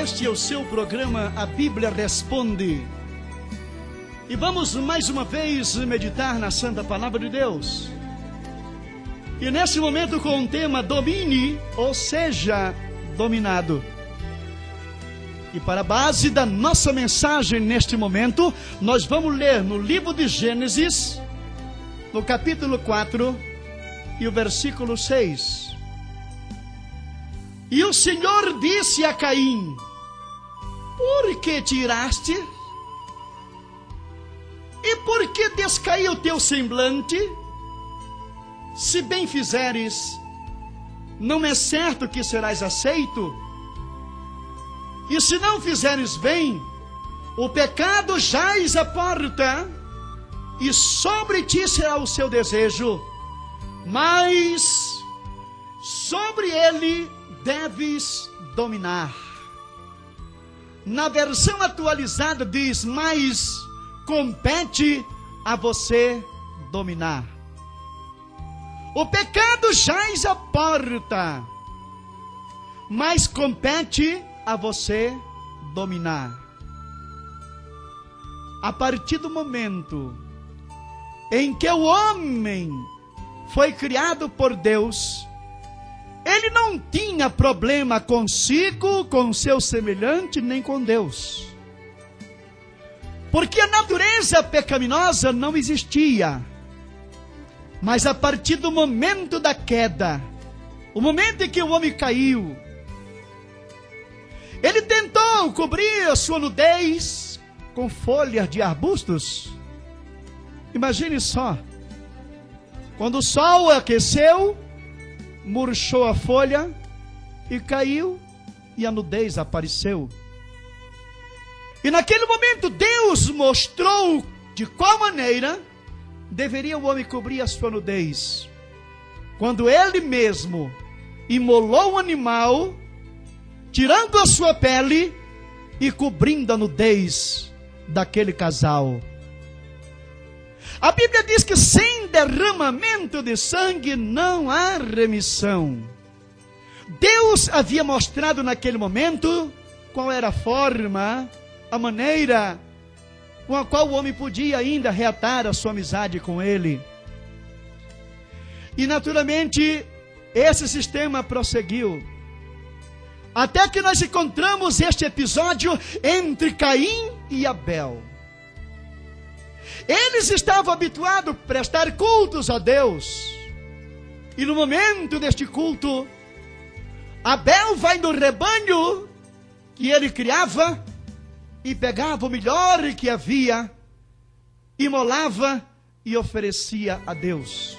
Este é o seu programa A Bíblia Responde. E vamos mais uma vez meditar na Santa Palavra de Deus. E nesse momento com o tema domine, ou seja, dominado. E para a base da nossa mensagem neste momento, nós vamos ler no livro de Gênesis, no capítulo 4 e o versículo 6. E o Senhor disse a Caim: por que tiraste? E por que descaiu o teu semblante? Se bem fizeres, não é certo que serás aceito? E se não fizeres bem, o pecado jaz à porta, e sobre ti será o seu desejo, mas sobre ele deves dominar. Na versão atualizada diz: mas compete a você dominar. O pecado jaz à porta, mas compete a você dominar. A partir do momento em que o homem foi criado por Deus, ele não tinha problema consigo, com seu semelhante, nem com Deus. Porque a natureza pecaminosa não existia. Mas a partir do momento da queda, o momento em que o homem caiu, ele tentou cobrir a sua nudez com folhas de arbustos. Imagine só, quando o sol aqueceu, murchou a folha e caiu, e a nudez apareceu. E naquele momento Deus mostrou de qual maneira deveria o homem cobrir a sua nudez. Quando ele mesmo imolou o animal, tirando a sua pele e cobrindo a nudez daquele casal. A Bíblia diz que sem derramamento de sangue não há remissão. Deus havia mostrado naquele momento qual era a forma, a maneira com a qual o homem podia ainda reatar a sua amizade com ele. E naturalmente esse sistema prosseguiu, até que nós encontramos este episódio entre Caim e Abel. Eles estavam habituados a prestar cultos a Deus. E no momento deste culto, Abel vai no rebanho que ele criava e pegava o melhor que havia, imolava e oferecia a Deus.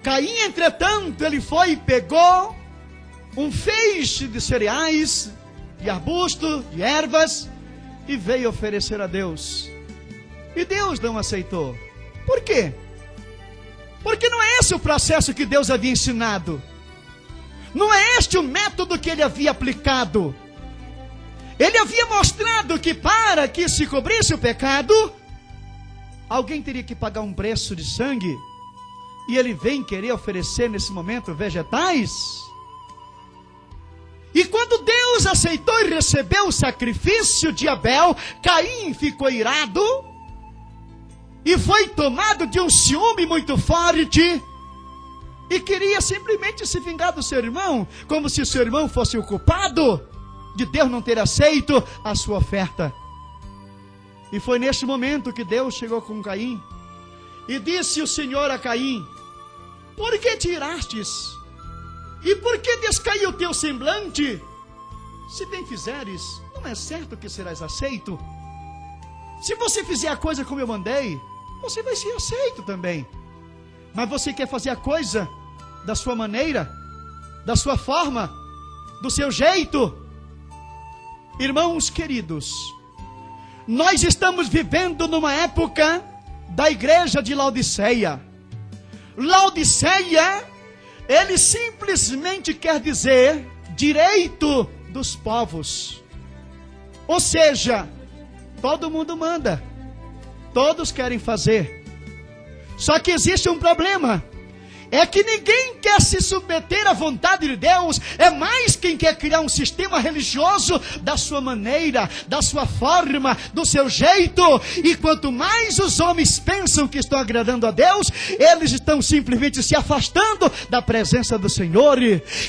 Caim, entretanto, ele foi e pegou um feixe de cereais, de arbusto, de ervas, e veio oferecer a Deus. E Deus não aceitou. Por quê? Porque não é esse o processo que Deus havia ensinado. Não é este o método que ele havia aplicado. Ele havia mostrado que para que se cobrisse o pecado, alguém teria que pagar um preço de sangue. E ele vem querer oferecer nesse momento vegetais. E quando Deus aceitou e recebeu o sacrifício de Abel, Caim ficou irado e foi tomado de um ciúme muito forte e queria simplesmente se vingar do seu irmão, como se o seu irmão fosse o culpado de Deus não ter aceito a sua oferta. E foi neste momento que Deus chegou com Caim e disse o Senhor a Caim: por que tirastes? E por que descaiu o teu semblante? Se bem fizeres, não é certo que serás aceito? Se você fizer a coisa como eu mandei, você vai ser aceito também. Mas você quer fazer a coisa da sua maneira, da sua forma, do seu jeito? Irmãos queridos, nós estamos vivendo numa época da igreja de Laodiceia. Laodiceia, ele simplesmente quer dizer direito dos povos. Ou seja, todo mundo manda, todos querem fazer. Só que existe um problema. é que ninguém quer se submeter à vontade de Deus, é mais quem quer criar um sistema religioso da sua maneira, da sua forma, do seu jeito. E quanto mais os homens pensam que estão agradando a Deus, eles estão simplesmente se afastando da presença do Senhor.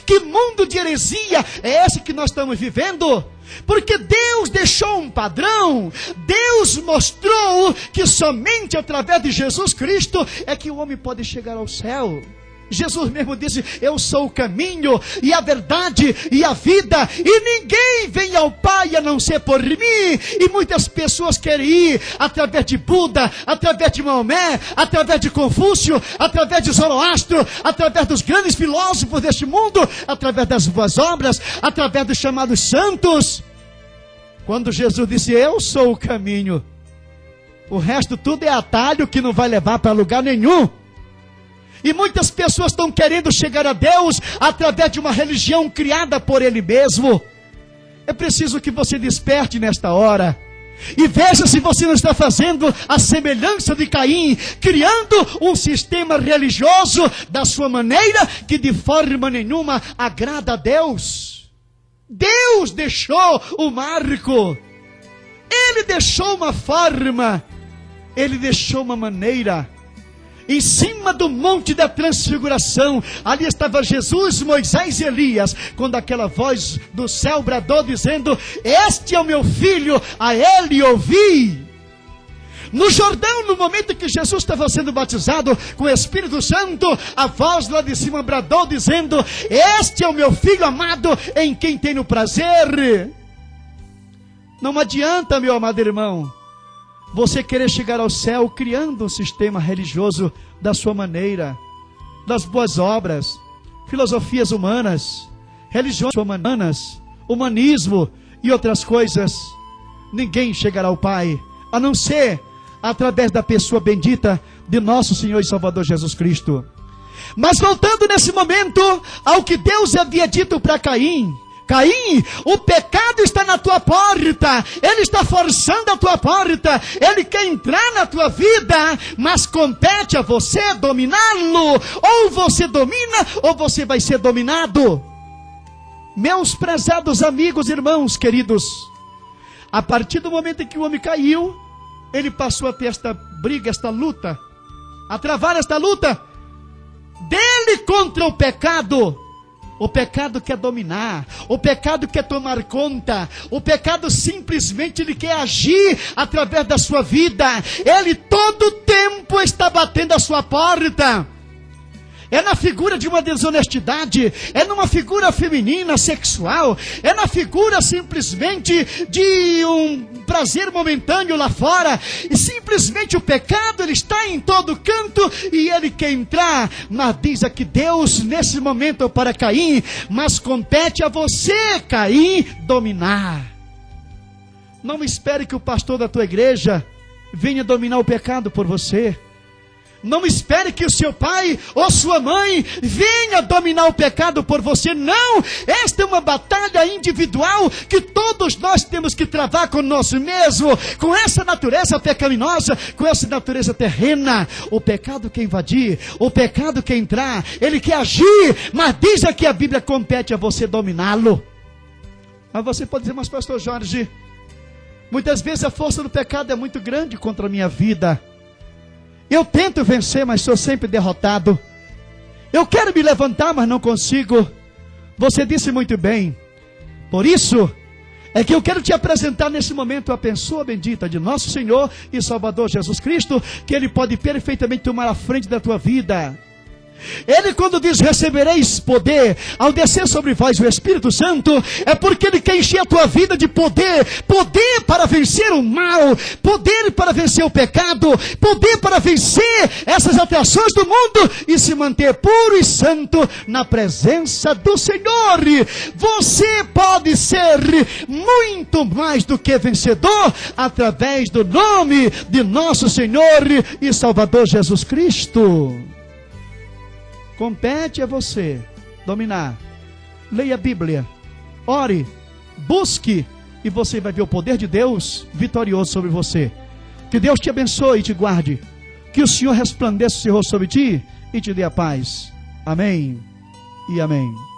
Que mundo de heresia é esse que nós estamos vivendo? Porque Deus deixou um padrão, Deus mostrou que somente através de Jesus Cristo é que o homem pode chegar ao céu. Jesus mesmo disse: eu sou o caminho e a verdade e a vida, e ninguém vem ao Pai a não ser por mim. E muitas pessoas querem ir através de Buda, através de Maomé, através de Confúcio, através de Zoroastro, através dos grandes filósofos deste mundo, através das boas obras, através dos chamados santos. Quando Jesus disse: eu sou o caminho, o resto tudo é atalho que não vai levar para lugar nenhum. E muitas pessoas estão querendo chegar a Deus através de uma religião criada por Ele mesmo. É preciso que você desperte nesta hora e veja se você não está fazendo a semelhança de Caim, criando um sistema religioso da sua maneira, que de forma nenhuma agrada a Deus. Deus deixou o marco, Ele deixou uma forma, Ele deixou uma maneira. Em cima do monte da transfiguração, ali estava Jesus, Moisés e Elias, quando aquela voz do céu bradou dizendo: este é o meu filho, a ele ouvi. No Jordão, no momento que Jesus estava sendo batizado com o Espírito Santo, a voz lá de cima bradou dizendo: este é o meu filho amado, em quem tenho prazer. Não adianta, meu amado irmão, você querer chegar ao céu criando um sistema religioso da sua maneira, das boas obras, filosofias humanas, religiões humanas, humanismo e outras coisas. Ninguém chegará ao Pai, a não ser através da pessoa bendita de nosso Senhor e Salvador Jesus Cristo. Mas voltando nesse momento ao que Deus havia dito para Caim: Caim, o pecado está na tua porta, ele está forçando a tua porta, ele quer entrar na tua vida, mas compete a você dominá-lo. Ou você domina, ou você vai ser dominado. Meus prezados amigos, irmãos queridos, a partir do momento em que o homem caiu, ele passou a ter esta briga, esta luta, a travar esta luta dele contra o pecado. O pecado quer dominar, o pecado quer tomar conta, o pecado simplesmente ele quer agir através da sua vida. Ele todo tempo está batendo a sua porta. É na figura de uma desonestidade, é numa figura feminina, sexual, é na figura simplesmente de um prazer momentâneo lá fora. E simplesmente o pecado, ele está em todo canto e ele quer entrar. Mas diz aqui Deus nesse momento para Caim: mas compete a você, Caim, dominar. Não espere que o pastor da tua igreja venha dominar o pecado por você. Não espere que o seu pai ou sua mãe venha dominar o pecado por você. Não, esta é uma batalha individual que todos nós temos que travar conosco mesmo, com essa natureza pecaminosa, com essa natureza terrena. O pecado quer invadir, o pecado quer entrar, ele quer agir, mas diz aqui a Bíblia: compete a você dominá-lo. Mas você pode dizer: mas pastor Jorge, muitas vezes a força do pecado é muito grande contra a minha vida. Eu tento vencer, mas sou sempre derrotado. Eu quero me levantar, mas não consigo. Você disse muito bem. Por isso é que eu quero te apresentar nesse momento a pessoa bendita de nosso Senhor e Salvador Jesus Cristo, que Ele pode perfeitamente tomar a frente da tua vida. Ele, quando diz: recebereis poder ao descer sobre vós o Espírito Santo, é porque Ele quer encher a tua vida de poder. Poder para vencer o mal, poder para vencer o pecado, poder para vencer essas atrações do mundo e se manter puro e santo na presença do Senhor. Você pode ser muito mais do que vencedor através do nome de nosso Senhor e Salvador Jesus Cristo. Compete a você dominar. Leia a Bíblia, ore, busque, e você vai ver o poder de Deus vitorioso sobre você. Que Deus te abençoe e te guarde. Que o Senhor resplandeça o seu rosto sobre ti e te dê a paz. Amém e amém.